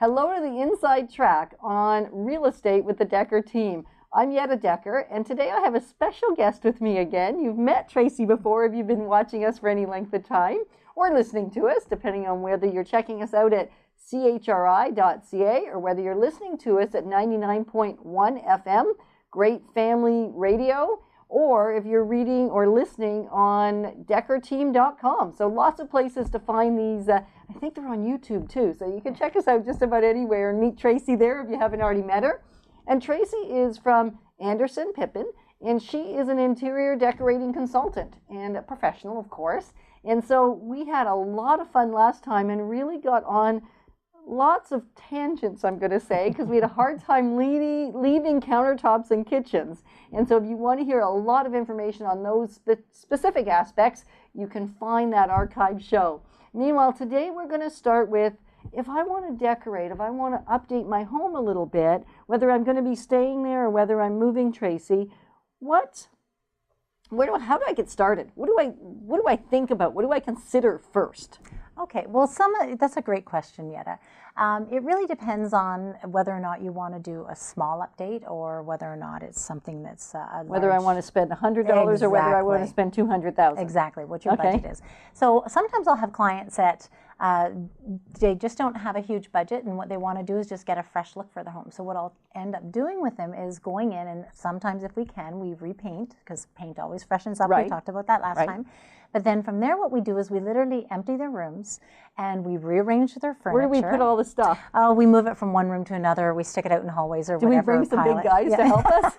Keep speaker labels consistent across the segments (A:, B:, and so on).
A: Hello to the inside track on real estate with the Decor team. I'm Yetta Decor, and today I have a special guest with me again. You've met Tracy before if you've been watching us for any length of time or listening to us, depending on whether you're checking us out at chri.ca or whether you're listening to us at 99.1 FM, Great Family Radio, or if you're reading or listening on decorteam.com. So lots of places to find these. I think they're on YouTube too. So you can check us out just about anywhere and meet Tracy there if you haven't already met her. And Tracy is from Anderson Pippin, and she is an interior decorating consultant and a professional, of course. And so we had a lot of fun last time and really got on lots of tangents, I'm going to say, because we had a hard time leaving countertops and kitchens. And so if you want to hear a lot of information on those specific aspects, you can find that archive show. Meanwhile, today we're going to start with, if I want to decorate, if I want to update my home a little bit, whether I'm going to be staying there or whether I'm moving, Tracy, how do I get started? What do I think about? What do I consider first?
B: Okay, well, that's a great question, Yetta. It really depends on whether or not you want to do a small update or whether or not it's something that's
A: whether I want to spend $100 or whether I want to spend $200,000.
B: Exactly, what your budget is. So sometimes I'll have clients that they just don't have a huge budget, and what they want to do is just get a fresh look for their home. So what I'll end up doing with them is going in, and sometimes if we can, we repaint, because paint always freshens up.
A: Right.
B: We talked about that last time. But then from there, what we do is we literally empty their rooms and we rearrange their furniture.
A: Where do we put all the stuff?
B: We move it from one room to another. We stick it out in hallways or
A: whatever. Do we bring some big guys to help us?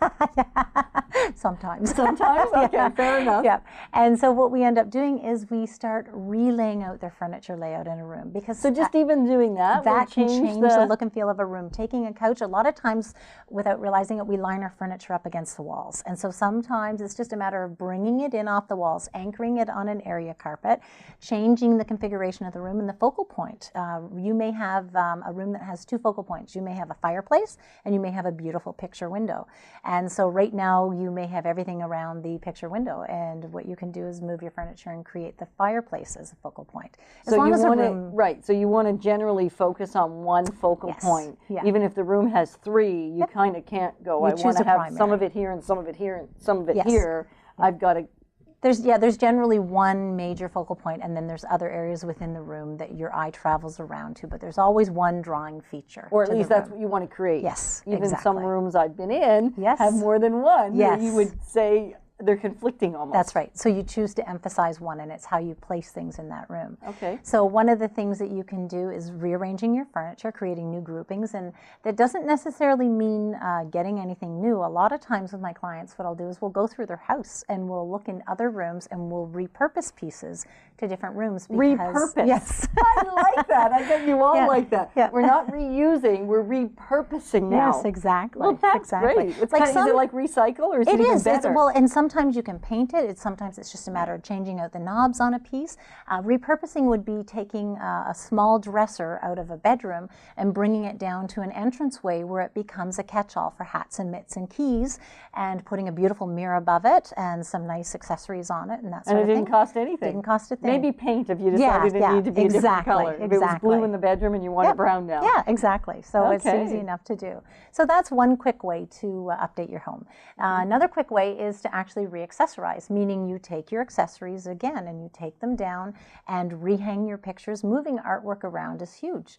B: Sometimes.
A: Sometimes? Okay, fair enough.
B: Yeah. And so what we end up doing is we start relaying out their furniture layout in a room. Because
A: so just even doing that
B: can change the look and feel of a room. Taking a couch, a lot of times without realizing it, we line our furniture up against the walls. And so sometimes it's just a matter of bringing it in off the walls, anchoring it on an area carpet, changing the configuration of the room and the focal point. You may have a room that has two focal points. You may have a fireplace and you may have a beautiful picture window. And so right now you may have everything around the picture window, and what you can do is move your furniture and create the fireplace as a focal point.
A: So you want to generally focus on one focal point.
B: Yeah.
A: Even if the room has three, you kind of can't go, I want to have some of it here and some of it here and some of it here. I've got to...
B: There's generally one major focal point, and then there's other areas within the room that your eye travels around to, but there's always one drawing feature.
A: Or at least that's what you want to create.
B: Yes,
A: Even
B: exactly.
A: some rooms I've been in have more than one.
B: Yes.
A: You would say they're conflicting almost.
B: That's right. So you choose to emphasize one, and it's how you place things in that room.
A: Okay.
B: So one of the things that you can do is rearranging your furniture, creating new groupings, and that doesn't necessarily mean getting anything new. A lot of times with my clients, what I'll do is we'll go through their house and we'll look in other rooms and we'll repurpose pieces to different rooms.
A: Repurpose?
B: Yes.
A: I like that. I bet you all like that.
B: Yeah.
A: We're not reusing, we're repurposing now.
B: Yes, exactly.
A: Well, that's great. It's is it like recycle, or is it even better?
B: And sometimes you can paint it. Sometimes it's just a matter of changing out the knobs on a piece. Repurposing would be taking a small dresser out of a bedroom and bringing it down to an entranceway where it becomes a catch-all for hats and mitts and keys, and putting a beautiful mirror above it and some nice accessories on it and that sort of thing.
A: And it didn't cost anything.
B: Didn't cost a thing.
A: Maybe paint if you decided it needed to be a different color. If it was blue in the bedroom and you want it brown now.
B: Yeah, exactly. So it's easy enough to do. So that's one quick way to update your home. Another quick way is to actually re-accessorize, meaning you take your accessories again and you take them down and rehang your pictures. Moving artwork around is huge.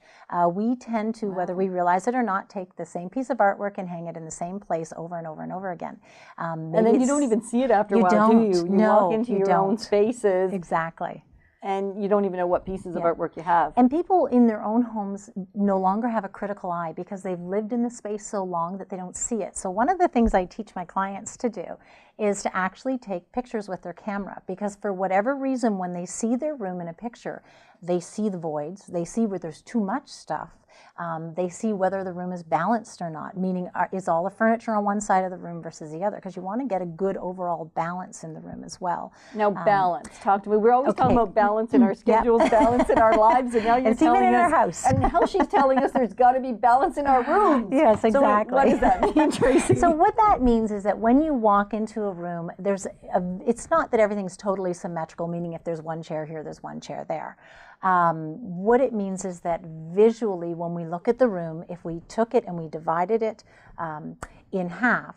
B: We tend to, whether we realize it or not, take the same piece of artwork and hang it in the same place over and over and over again.
A: And then you don't even see it after a while, do you? You walk into your own spaces.
B: Exactly.
A: And you don't even know what pieces of artwork you have.
B: And people in their own homes no longer have a critical eye because they've lived in the space so long that they don't see it. So one of the things I teach my clients to do is to actually take pictures with their camera, because for whatever reason, when they see their room in a picture, they see the voids, they see where there's too much stuff, they see whether the room is balanced or not, meaning is all the furniture on one side of the room versus the other, because you want to get a good overall balance in the room as well.
A: Now balance, talk to me. We're always talking about balance in our schedules, balance in our lives, and now you're telling
B: even in
A: us,
B: our house.
A: And now she's telling us there's got to be balance in our rooms.
B: Yes, exactly.
A: So what does that mean, Tracy?
B: So what that means is that when you walk into a room, it's not that everything's totally symmetrical, meaning if there's one chair here, there's one chair there. What it means is that visually, when we look at the room, if we took it and we divided it in half,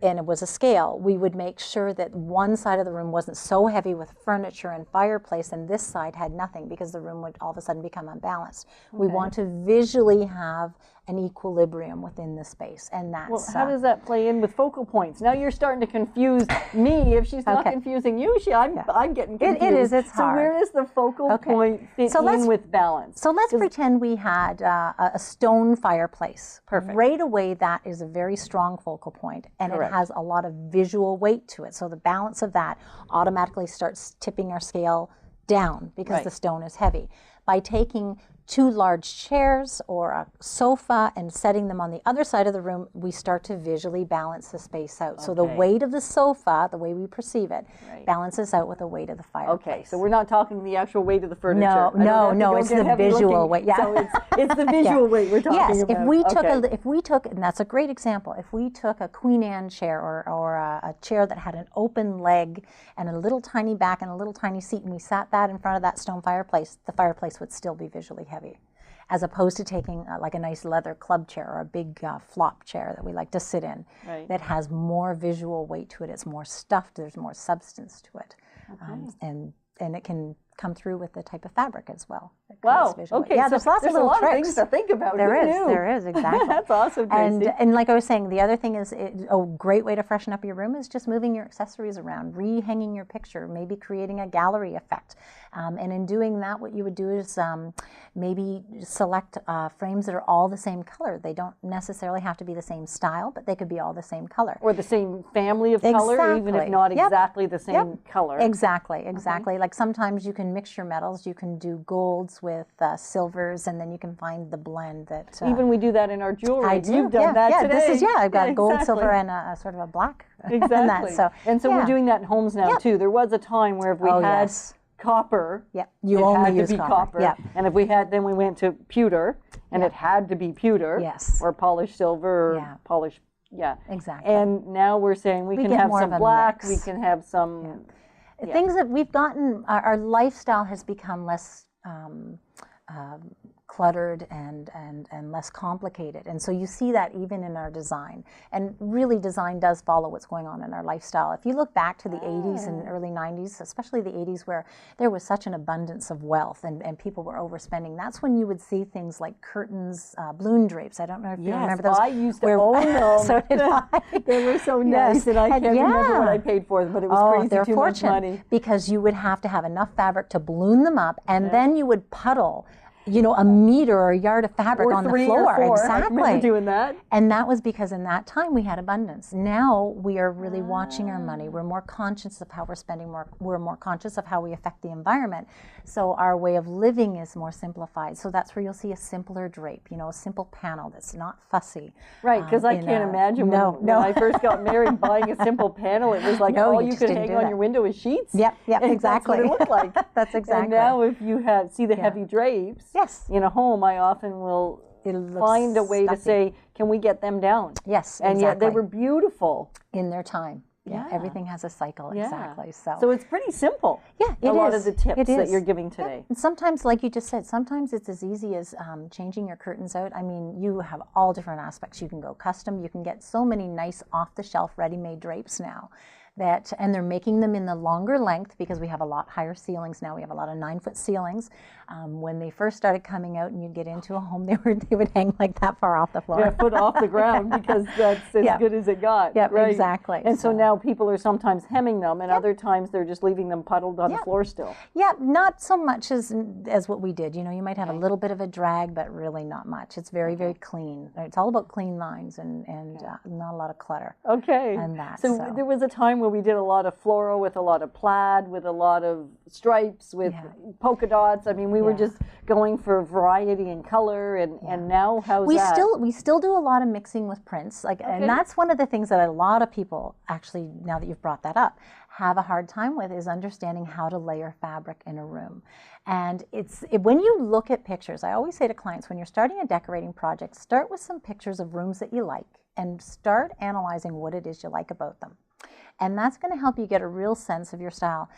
B: and it was a scale, we would make sure that one side of the room wasn't so heavy with furniture and fireplace and this side had nothing, because the room would all of a sudden become unbalanced. Okay. We want to visually have an equilibrium within the space, and that's...
A: Well, how does that play in with focal points? Now you're starting to confuse me. If she's not confusing you, I'm getting confused.
B: It is, it's hard.
A: So where does the focal point fit in with balance?
B: So let's pretend we had a stone fireplace.
A: Perfect.
B: Right away, that is a very strong focal point, and
A: Correct.
B: It has a lot of visual weight to it. So the balance of that automatically starts tipping our scale down because the stone is heavy. By taking 2 large chairs or a sofa and setting them on the other side of the room, we start to visually balance the space out. So the weight of the sofa, the way we perceive it, balances out with the weight of the fireplace.
A: Okay, so we're not talking the actual weight of the furniture.
B: No, it's the visual weight. Yeah.
A: So it's the visual weight we're talking about.
B: Yes, if we took, and that's a great example, if we took a Queen Anne chair or a chair that had an open leg and a little tiny back and a little tiny seat, and we sat that in front of that stone fireplace, the fireplace would still be visually heavy, as opposed to taking like a nice leather club chair or a big flop chair that we like to sit in, that has more visual weight to it. It's more stuffed, there's more substance to it. And it can come through with the type of fabric as well.
A: Wow, okay,
B: yeah,
A: so
B: there's lots of little tricks.
A: Things to think about.
B: There is, exactly.
A: That's awesome, Tracy.
B: And like I was saying, the other thing is, a great way to freshen up your room is just moving your accessories around, re-hanging your picture, maybe creating a gallery effect. And in doing that, what you would do is maybe select frames that are all the same color. They don't necessarily have to be the same style, but they could be all the same color.
A: Or the same family of color, even if not exactly the same color.
B: Exactly. Like sometimes you can mix your metals. You can do golds with silvers, and then you can find the blend that...
A: even we do that in our jewelry.
B: You've
A: done that today.
B: I've got gold, silver, and a sort of a black.
A: Exactly. And so we're doing that in homes now too. There was a time where if we had copper,
B: you
A: it
B: only
A: had
B: use
A: to be copper. And if we had, then we went to pewter, and it had to be pewter. Or polished silver, or polished,
B: exactly.
A: And now we're saying we can have some black, we can have some...
B: Things that we've gotten, our lifestyle has become less cluttered and less complicated. And so you see that even in our design. And really, design does follow what's going on in our lifestyle. If you look back to the 80s and early 90s, especially the 80s, where there was such an abundance of wealth and people were overspending, that's when you would see things like curtains, balloon drapes. I don't know if you remember those.
A: I used to own them.
B: So did I.
A: They were so nice, and I can't remember what I paid for them, but it was crazy,
B: they're
A: too much money.
B: Because you would have to have enough fabric to balloon them up, and then you would puddle a meter or a yard of fabric on the floor.
A: Or 4.
B: Exactly.
A: I remember doing that.
B: And that was because in that time we had abundance. Now we are really watching our money. We're more conscious of how we're spending more. We're more conscious of how we affect the environment. So our way of living is more simplified. So that's where you'll see a simpler drape, a simple panel that's not fussy.
A: Right, because I can't imagine when I first got married buying a simple panel, it was like all you could hang on your window is sheets.
B: Yep, exactly.
A: That's what it looked like.
B: That's exactly.
A: And now if you see the heavy drapes, in a home, I often will find a way to say, can we get them down?
B: Yes,
A: and yet they were beautiful.
B: In their time. Yeah, everything has a cycle, exactly.
A: So it's pretty simple.
B: Yeah,
A: a lot of the tips that you're giving today.
B: And sometimes, like you just said, sometimes it's as easy as changing your curtains out. I mean, you have all different aspects. You can go custom. You can get so many nice off-the-shelf ready-made drapes now. And they're making them in the longer length because we have a lot higher ceilings now. We have a lot of 9-foot ceilings. When they first started coming out and you'd get into a home, they would hang like that far off the floor.
A: Yeah, foot off the ground, because that's as good as it got.
B: Yeah,
A: right?
B: Exactly.
A: And so now people are sometimes hemming them, and other times they're just leaving them puddled on the floor still.
B: Yeah, not so much as what we did. You might have a little bit of a drag, but really not much. It's very, very clean. It's all about clean lines and not a lot of clutter.
A: Okay.
B: And that.
A: So there was a time where we did a lot of floral with a lot of plaid, with a lot of stripes, with polka dots. I mean, we were just going for variety and color, and now how's that?
B: We still do a lot of mixing with prints, and that's one of the things that a lot of people actually, now that you've brought that up, have a hard time with, is understanding how to layer fabric in a room. And when you look at pictures, I always say to clients, when you're starting a decorating project, start with some pictures of rooms that you like and start analyzing what it is you like about them. And that's going to help you get a real sense of your style.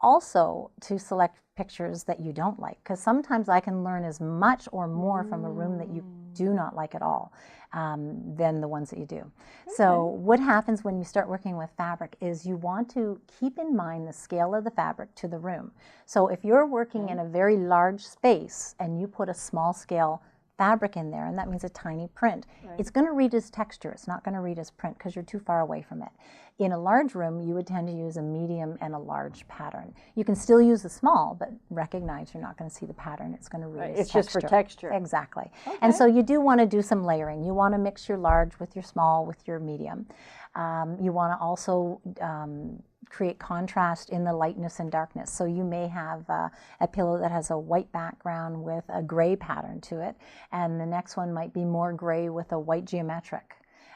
B: Also, to select pictures that you don't like, because sometimes I can learn as much or more from a room that you do not like at all than the ones that you do. Okay. So what happens when you start working with fabric is you want to keep in mind the scale of the fabric to the room. So if you're working in a very large space and you put a small scale fabric in there, and that means a tiny print, it's going to read as texture. It's not going to read as print because you're too far away from it. In a large room, you would tend to use a medium and a large pattern. You can still use the small, but recognize you're not going to see the pattern. It's going to read as texture.
A: It's just for texture.
B: Exactly. Okay. And so you do want to do some layering. You want to mix your large with your small with your medium. You want to also create contrast in the lightness and darkness. So you may have a pillow that has a white background with a gray pattern to it, and the next one might be more gray with a white geometric.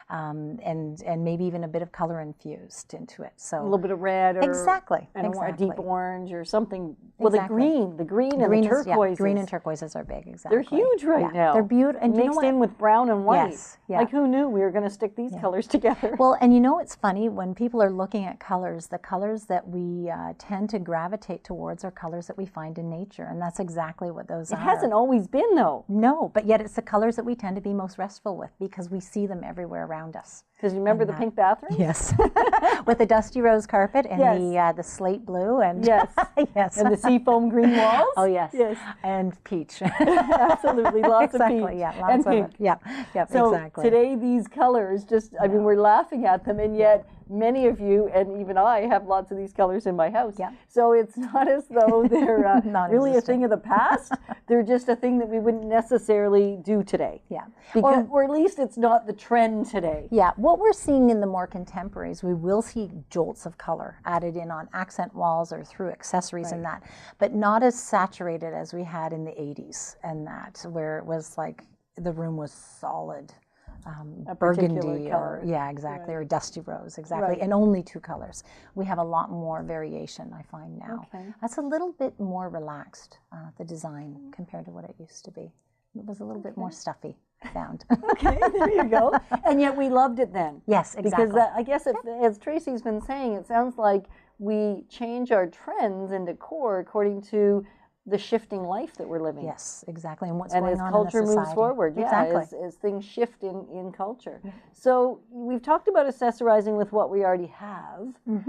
B: And maybe even a bit of color infused into it. So
A: a little bit of red, or a deep orange, or something. Well, the green and the turquoises.
B: Green and turquoises are big. Exactly.
A: They're huge right now.
B: They're beautiful, and
A: mixed in with brown and white.
B: Yes.
A: Like, who knew we were going to stick these colors together?
B: Well, and it's funny when people are looking at colors. The colors that we tend to gravitate towards are colors that we find in nature, and that's exactly what those are.
A: It hasn't always been, though.
B: No, but yet it's the colors that we tend to be most restful with because we see them everywhere around us.
A: Because you remember the pink bathroom?
B: Yes. With the dusty rose carpet and the slate blue and
A: yes.
B: And
A: the seafoam green walls.
B: Oh yes. And peach.
A: Absolutely, lots of peach.
B: Yeah, lots of it. Yeah.
A: So
B: exactly.
A: Today these colors I mean, we're laughing at them, and yet many of you, and even I, have lots of these colors in my house.
B: Yeah.
A: So it's not as though they're really a thing of the past. They're just a thing that we wouldn't necessarily do today.
B: Yeah.
A: Because, or at least it's not the trend today.
B: Yeah. What we're seeing in the more contemporaries, we will see jolts of color added in on accent walls or through accessories and that, but not as saturated as we had in the 80s and that, where it was like the room was solid. Burgundy or or dusty rose, and only two colors. We have a lot more variation, I find now. That's a little bit more relaxed, the design, compared to what it used to be. It was a little bit more stuffy, I found.
A: Okay, there you go. And yet we loved it then.
B: Yes, exactly.
A: Because I guess, as Tracy's been saying, it sounds like we change our trends in decor according to the shifting life that we're living.
B: Yes, exactly. And what's going on in the society.
A: And as culture moves forward, as things shift in culture. So we've talked about accessorizing with what we already have.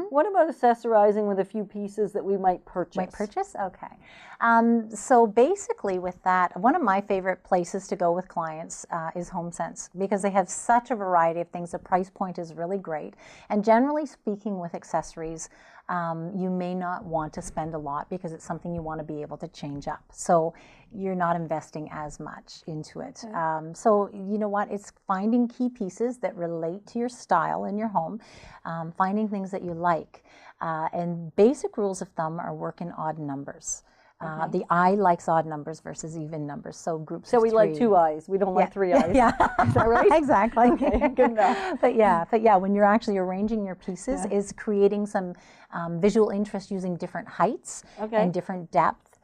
A: What about accessorizing with a few pieces that we might purchase?
B: Okay. So basically with that, one of my favorite places to go with clients is HomeSense, because they have such a variety of things. The price point is really great. And generally speaking with accessories, you may not want to spend a lot because it's something you want to be able to change up. So you're not investing as much into it. So you know what? It's finding key pieces that relate to your style in your home, finding things that you like. And basic rules of thumb are work in odd numbers. The eye likes odd numbers versus even numbers. So groups.
A: So we like 2 eyes. We don't like 3 eyes.
B: Yeah,
A: is that right?
B: Exactly.
A: Okay, good enough.
B: But yeah, when you're actually arranging your pieces, is creating some visual interest using different heights and different depth,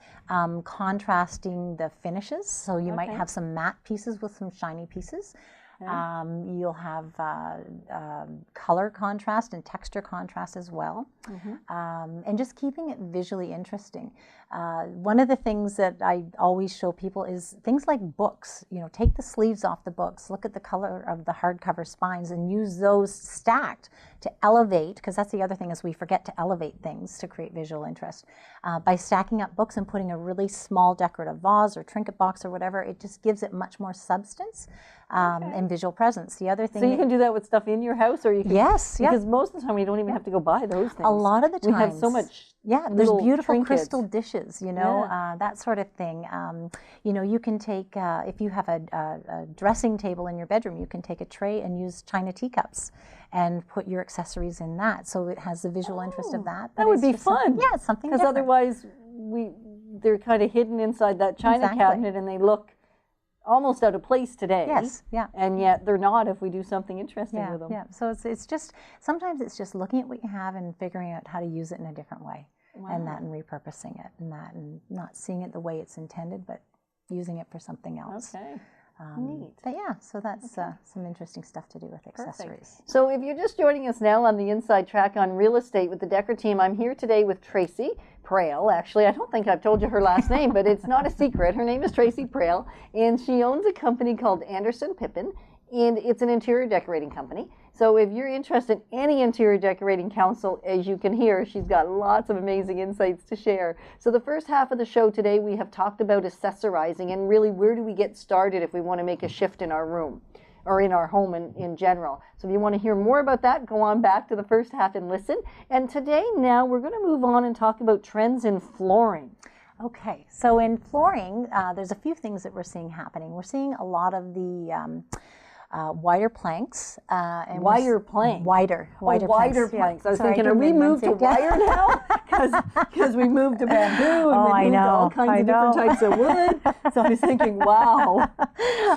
B: contrasting the finishes. So you might have some matte pieces with some shiny pieces. You'll have color contrast and texture contrast as well, and just keeping it visually interesting. One of the things that I always show people is things like books. Take the sleeves off the books, look at the color of the hardcover spines, and use those stacked to elevate, because that's the other thing is we forget to elevate things to create visual interest. By stacking up books and putting a really small decorative vase or trinket box or whatever, it just gives it much more substance and visual presence. The other thing.
A: So you can do that with stuff in your house, or you can.
B: Yes,
A: because most of the time you don't even have to go buy those things.
B: A lot of the times.
A: We have so much.
B: Yeah, there's beautiful
A: trinkets.
B: Crystal dishes, that sort of thing. You can take, if you have a dressing table in your bedroom, you can take a tray and use china teacups and put your accessories in that. So it has the visual interest of that.
A: That would be fun.
B: Yeah, it's something
A: because otherwise they're kind of hidden inside that china cabinet and they look almost out of place today.
B: Yes, yeah.
A: And yet they're not if we do something interesting with them.
B: Yeah, so it's just, sometimes it's just looking at what you have and figuring out how to use it in a different way. And repurposing it and not seeing it the way it's intended, but using it for something else.
A: Okay. Neat.
B: But yeah, so that's some interesting stuff to do with accessories.
A: So if you're just joining us now on the Inside Track on Real Estate with the Decor team, I'm here today with Tracy Praill. Actually, I don't think I've told you her last name, but it's not a secret. Her name is Tracy Praill, and she owns a company called Anderson Pippin, and it's an interior decorating company. So if you're interested in any interior decorating counsel, as you can hear, she's got lots of amazing insights to share. So the first half of the show today, we have talked about accessorizing and really where do we get started if we want to make a shift in our room or in our home in general. So if you want to hear more about that, go on back to the first half and listen. And today now we're going to move on and talk about trends in flooring.
B: Okay, so in flooring, there's a few things that we're seeing happening. We're seeing a lot of the wider planks.
A: And wider planks?
B: Wider
A: planks. I was thinking, are we moved to wire now? Because we moved to bamboo and we moved to all kinds of different types of wood. So I was thinking, wow.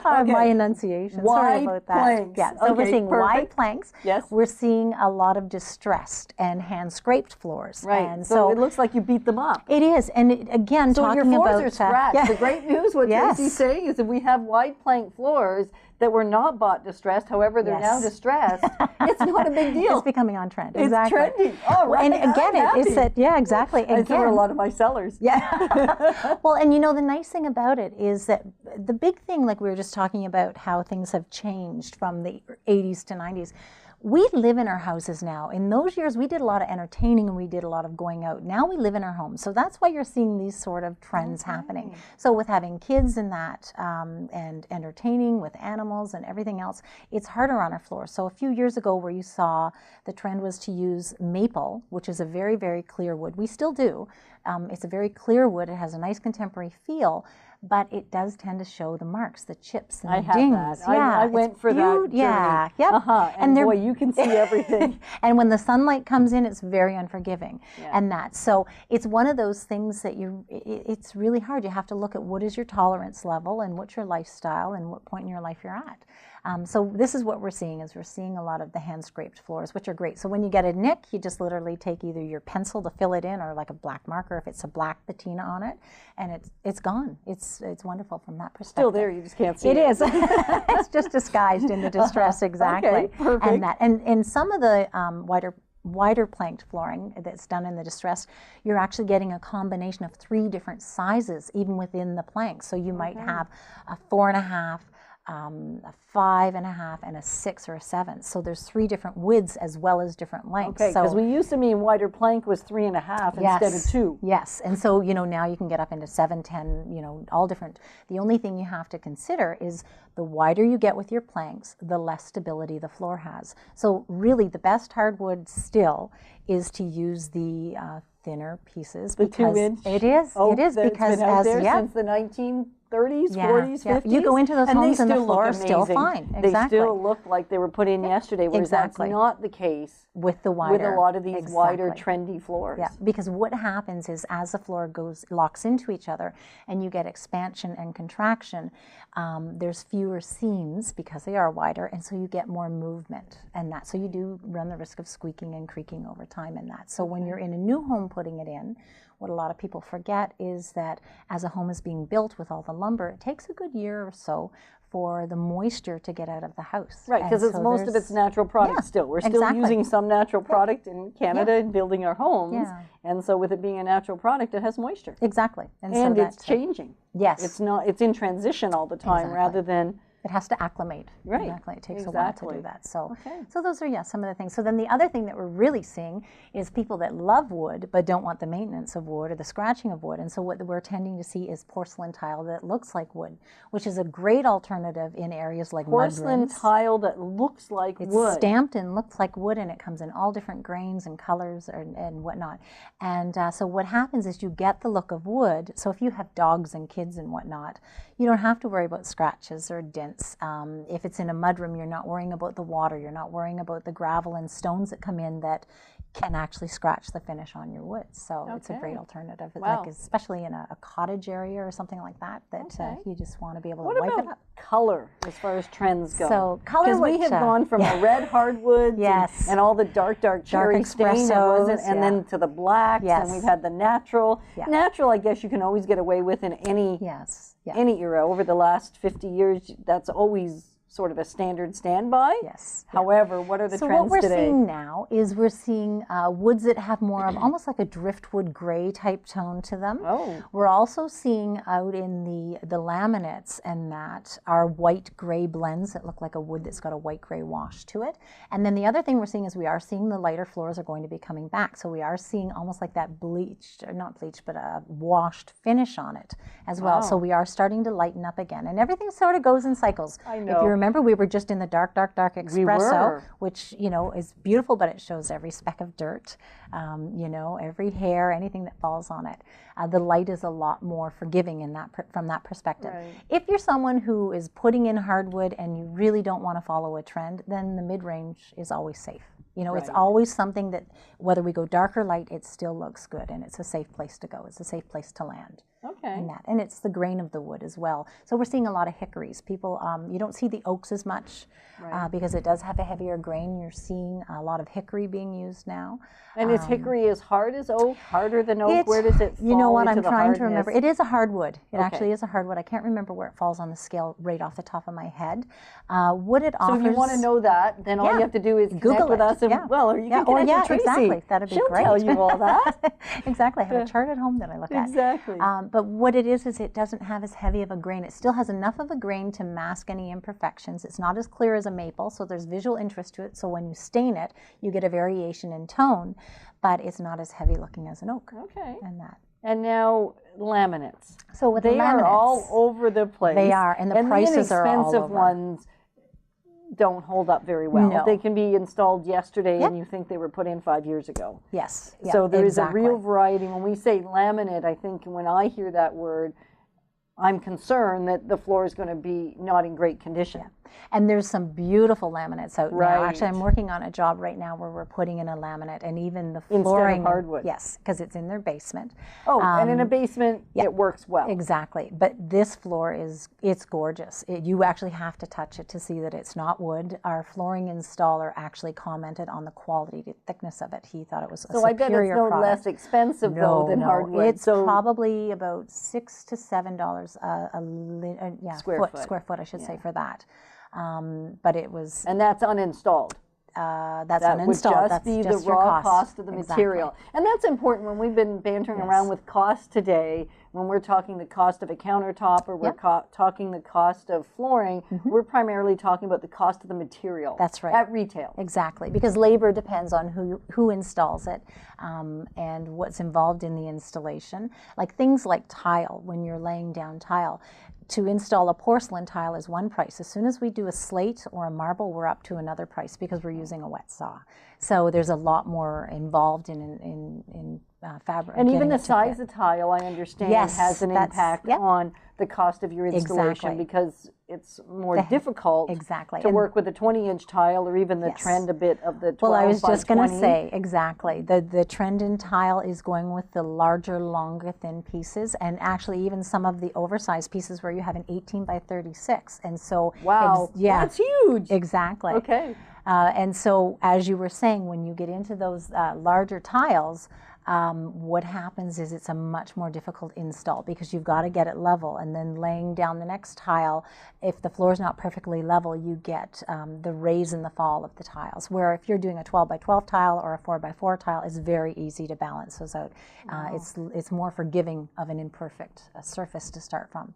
B: My enunciation, sorry about that.
A: Planks.
B: Yeah, so we're seeing wide planks.
A: Yes.
B: We're seeing a lot of distressed and hand-scraped floors.
A: Right,
B: and
A: so it looks like you beat them up.
B: It is, and again,
A: so
B: talking
A: your floors
B: about...
A: are scratched. The great news, what Tracy's saying, is that we have wide plank floors that were not bought distressed, however, they're now distressed. It's not a big deal.
B: It's becoming on trend.
A: It's trendy. Oh, right.
B: And again, it's that, exactly.
A: I saw a lot of my sellers.
B: Yeah. Well, and you know, the nice thing about it is that the big thing, like we were just talking about how things have changed from the 80s to 90s. We live in our houses now. In those years, we did a lot of entertaining and we did a lot of going out. Now we live in our homes. So that's why you're seeing these sort of trends happening. So with having kids and that, and entertaining with animals and everything else, it's harder on our floors. So a few years ago where you saw the trend was to use maple, which is a very, very clear wood. We still do. It's a very clear wood. It has a nice contemporary feel. But it does tend to show the marks, the chips and the dings.
A: That. I went for that journey.
B: Yeah, yep.
A: And boy, you can see everything.
B: And when the sunlight comes in, it's very unforgiving. And that. So it's one of those things that it's really hard. You have to look at what is your tolerance level and what's your lifestyle and what point in your life you're at. So this is what we're seeing, is we're seeing a lot of the hand-scraped floors, which are great. So when you get a nick, you just literally take either your pencil to fill it in or like a black marker if it's a black patina on it, and it's gone. It's wonderful from that perspective.
A: Still there, you just can't see
B: it. It is. It's just disguised in the distress, exactly.
A: Okay, perfect.
B: And some of the wider planked flooring that's done in the distress, you're actually getting a combination of 3 different sizes even within the plank. So you might have a 4.5, a 5.5, and a 6 or a 7. So there's 3 different widths as well as different lengths.
A: Okay, because we used to mean wider plank was 3.5 instead of 2.
B: Yes, and so now you can get up into 7, 10, all different. The only thing you have to consider is the wider you get with your planks, the less stability the floor has. So really, the best hardwood still is to use the thinner pieces.
A: The 2-inch.
B: It is. It is because
A: it's been out there since the 1930s, 40s, 50s.
B: You go into those homes and the floor is still fine. Exactly.
A: They still look like they were put in yesterday, whereas that's not the case
B: with the wider,
A: with a lot of these wider, trendy floors.
B: Yeah, because what happens is as the floor locks into each other and you get expansion and contraction, there's fewer seams because they are wider, and so you get more movement and that. So you do run the risk of squeaking and creaking over time in that. So when you're in a new home putting it in, what a lot of people forget is that as a home is being built with all the lumber, it takes a good year or so for the moisture to get out of the house.
A: Right, because most of it's natural product still. We're still using some natural product in Canada and building our homes. And so with it being a natural product, it has moisture.
B: Exactly.
A: And so it's changing.
B: Yes.
A: It's in transition all the time rather than...
B: It has to acclimate.
A: Right.
B: Exactly. It takes a while to do that. So, so those are, some of the things. So then the other thing that we're really seeing is people that love wood but don't want the maintenance of wood or the scratching of wood. And so what we're tending to see is porcelain tile that looks like wood, which is a great alternative in areas like
A: porcelain tile that looks like wood.
B: It's stamped and looks like wood, and it comes in all different grains and colors and whatnot. And so what happens is you get the look of wood. So if you have dogs and kids and whatnot, you don't have to worry about scratches or dents. If it's in a mudroom, you're not worrying about the water. You're not worrying about the gravel and stones that come in that can actually scratch the finish on your wood. So it's a great alternative, like especially in a cottage area or something like that, you just want to be able to wipe it up.
A: Color as far as trends go?
B: So color,
A: because we have gone from the red hardwoods and all the dark cherry stain, and then to the blacks, and we've had the natural. Natural, I guess you can always get away with in any any era. Over the last 50 years, that's always sort of a standard standby.
B: Yes.
A: However, what are the trends today?
B: So what we're seeing now is we're seeing woods that have more of almost like a driftwood gray type tone to them.
A: Oh.
B: We're also seeing out in the laminates and that are white gray blends that look like a wood that's got a white gray wash to it. And then the other thing we're seeing is we are seeing the lighter floors are going to be coming back. So we are seeing almost like that bleached, or not bleached, but a washed finish on it as well. So we are starting to lighten up again. And everything sort of goes in cycles.
A: I know.
B: If you remember, we were just in the dark espresso, which, you know, is beautiful, but it shows every speck of dirt, you know, every hair, anything that falls on it. The light is a lot more forgiving in that from that perspective.
A: Right.
B: If you're someone who is putting in hardwood and you really don't want to follow a trend, then the mid-range is always safe. You know, it's always something that, whether we go dark or light, it still looks good, and it's a safe place to go. It's a safe place to land.
A: Okay.
B: And it's the grain of the wood as well. So we're seeing a lot of hickories. People, you don't see the oaks as much because it does have a heavier grain. You're seeing a lot of hickory being used now.
A: And is hickory as hard as oak, harder than oak? Where does it fall?
B: You know what, I'm trying to remember. It is a hardwood. It actually is a hardwood. I can't remember where it falls on the scale right off the top of my head. What it offers.
A: So if you want to know that, then all you have to do is
B: Google
A: with us, and or you can connect with Tracy.
B: Exactly. That'd be great.
A: She'll tell you all that.
B: Exactly. I have a chart at home that I look at.
A: Exactly.
B: But what it is it doesn't have as heavy of a grain. It still has enough of a grain to mask any imperfections. It's not as clear as a maple, so there's visual interest to it. So when you stain it, you get a variation in tone, but it's not as heavy looking as an oak.
A: Okay.
B: And
A: now laminates.
B: So with
A: they
B: laminates,
A: are all over the place.
B: They are, and the prices are all over.
A: The inexpensive ones don't hold up very well.
B: No.
A: They can be installed yesterday and you think they were put in 5 years ago.
B: Yes.
A: So there is a real variety. When we say laminate, I think when I hear that word, I'm concerned that the floor is going to be not in great condition.
B: And there's some beautiful laminates out now. Actually, I'm working on a job right now where we're putting in a laminate, and even the flooring.
A: Instead of hardwood.
B: Yes, because it's in their basement.
A: Oh, and in a basement, it works well.
B: Exactly. But this floor it's gorgeous. You actually have to touch it to see that it's not wood. Our flooring installer actually commented on the quality, the thickness of it. He thought it was a superior product.
A: So I bet it's no less expensive though than hardwood.
B: It's probably about $6 to $7 square foot, I should say, for that. But it was,
A: and that's uninstalled.
B: That's
A: that
B: uninstalled.
A: Would just be the raw cost of the material, and that's important when we've been bantering around with cost today. When we're talking the cost of a countertop, or we're talking the cost of flooring, we're primarily talking about the cost of the material.
B: That's right.
A: At retail.
B: Exactly, because labor depends on who installs it and what's involved in the installation. Like things like tile, when you're laying down tile. To install a porcelain tile is one price. As soon as we do a slate or a marble, we're up to another price because we're using a wet saw. So there's a lot more involved in fabric.
A: And even the size of tile, I understand, has an impact on the cost of your installation because it's more difficult to work with a 20-inch tile or even the trend a bit of the 12
B: Well, I was just going to
A: 20.
B: say, exactly. The trend in tile is going with the larger, longer, thin pieces, and actually even some of the oversized pieces where you have an 18 by 36. And so,
A: that's huge.
B: Exactly.
A: Okay.
B: And so, as you were saying, when you get into those larger tiles, what happens is it's a much more difficult install because you've got to get it level, and then laying down the next tile, if the floor is not perfectly level, you get the raise and the fall of the tiles. Where if you're doing a 12 by 12 tile or a 4 by 4 tile, it's very easy to balance those out. It's more forgiving of an imperfect surface to start from.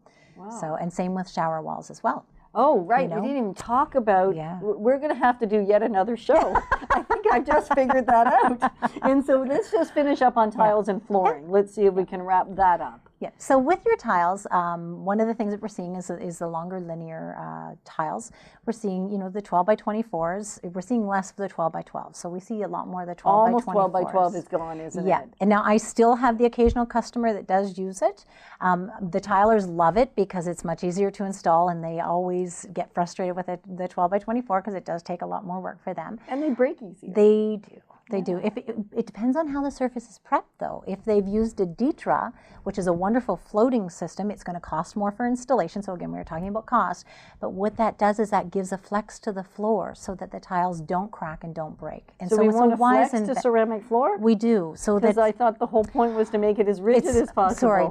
B: So, and same with shower walls as well.
A: Oh, right. We didn't even talk about, we're going to have to do yet another show. I think I just figured that out. And so let's just finish up on tiles and flooring. Let's see if we can wrap that up.
B: Yeah. So with your tiles, one of the things that we're seeing is the longer linear tiles. We're seeing, the 12 by 24s. We're seeing less of the 12 by 12. So we see a lot more of the 12 by 24s.
A: Almost 12 by 12 is gone, isn't it?
B: Yeah. And now I still have the occasional customer that does use it. The tilers love it because it's much easier to install, and they always get frustrated with the 12 by 24 because it does take a lot more work for them.
A: And they break easier.
B: They do. They do. If it depends on how the surface is prepped, though. If they've used a Detra, which is a wonderful floating system, it's going to cost more for installation. So again, we were talking about cost. But what that does is that gives a flex to the floor so that the tiles don't crack and don't break. And
A: so we want a flex
B: to
A: ceramic floor?
B: We do. So
A: because I thought the whole point was to make it as rigid as possible.
B: Sorry.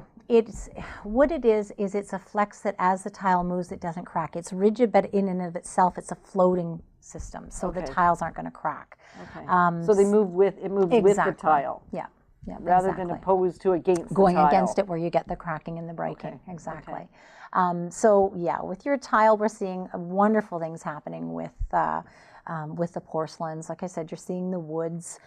B: What it is it's a flex that as the tile moves, it doesn't crack. It's rigid, but in and of itself, it's a floating system, so the tiles aren't going to crack.
A: Okay. So they move with with the tile.
B: Yeah.
A: Rather than opposed to against
B: going
A: the tile.
B: against it, where you get the cracking and the breaking.
A: Okay.
B: Exactly. So yeah, with your tile, we're seeing wonderful things happening with the porcelains. Like I said, you're seeing the woods.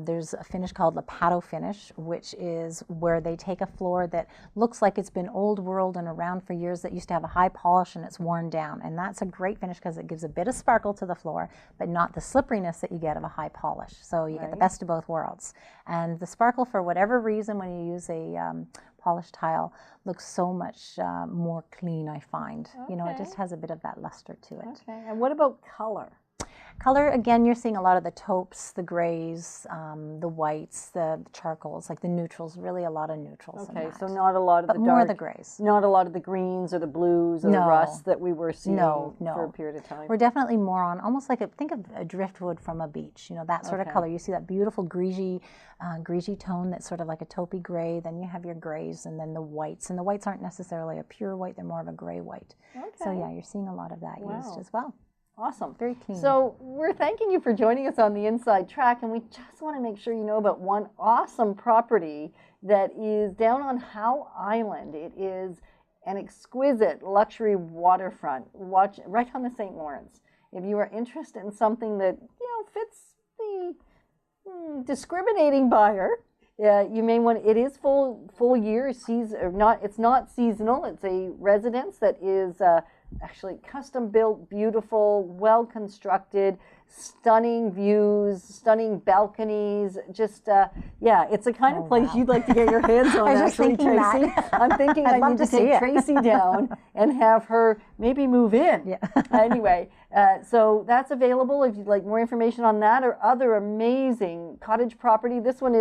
B: There's a finish called Lepato finish, which is where they take a floor that looks like it's been old world and around for years, that used to have a high polish, and it's worn down. And that's a great finish because it gives a bit of sparkle to the floor, but not the slipperiness that you get of a high polish. So you get the best of both worlds. And the sparkle, for whatever reason, when you use a polished tile, looks so much more clean, I find. You know, it just has a bit of that luster to it.
A: Okay. And what about color?
B: Color, again, you're seeing a lot of the taupes, the grays, the whites, the charcoals, like the neutrals, really a lot of neutrals.
A: Okay, so not a lot of the dark.
B: More of the grays.
A: Not a lot of the greens or the blues or the rusts that we were seeing for a period of time.
B: We're definitely more on, almost like, think of a driftwood from a beach, you know, that sort of color. You see that beautiful greasy tone that's sort of like a taupey gray. Then you have your grays and then the whites. And the whites aren't necessarily a pure white, they're more of a gray white. Okay. So yeah, you're seeing a lot of that used as well.
A: Awesome.
B: Very clean.
A: So we're thanking you for joining us on the Inside Track, and we just want to make sure you know about one awesome property that is down on Howe Island. It is an exquisite luxury waterfront right on the St. Lawrence. If you are interested in something that fits the discriminating buyer, you may want. It is full year. It's not seasonal. It's a residence that is actually custom built, beautiful, well constructed, stunning views, stunning balconies. Just it's the kind of place you'd like to get your hands on. Actually, Tracy, I'm thinking I need to take Tracy down and have her maybe move in. Yeah. Anyway, so that's available if you'd like more information on that or other amazing cottage property. This one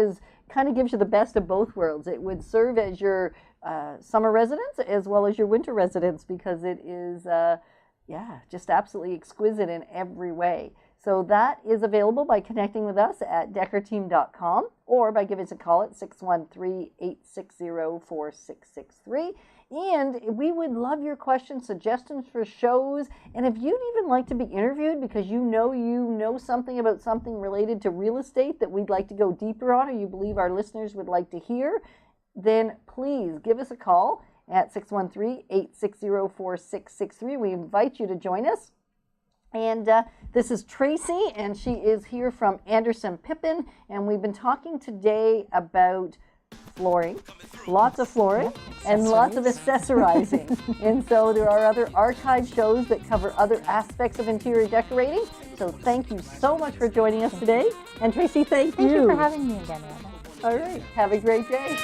A: kind of gives you the best of both worlds. It would serve as your summer residence as well as your winter residence, because it is just absolutely exquisite in every way. So that is available by connecting with us at decorteam.com or by giving us a call at 613-860-4663. And we would love your questions, suggestions for shows, and if you'd even like to be interviewed because you know something about something related to real estate that we'd like to go deeper on, or you believe our listeners would like to hear, then please give us a call at 613-860-4663. We invite you to join us. And this is Tracy, and she is here from Anderson Pippin, and we've been talking today about flooring, lots of flooring, and lots of accessorizing. And so there are other archive shows that cover other aspects of interior decorating. So thank you so much for joining us today. And Tracy, thank you.
B: Thank you for having me again, Anna.
A: All right. Have a great day.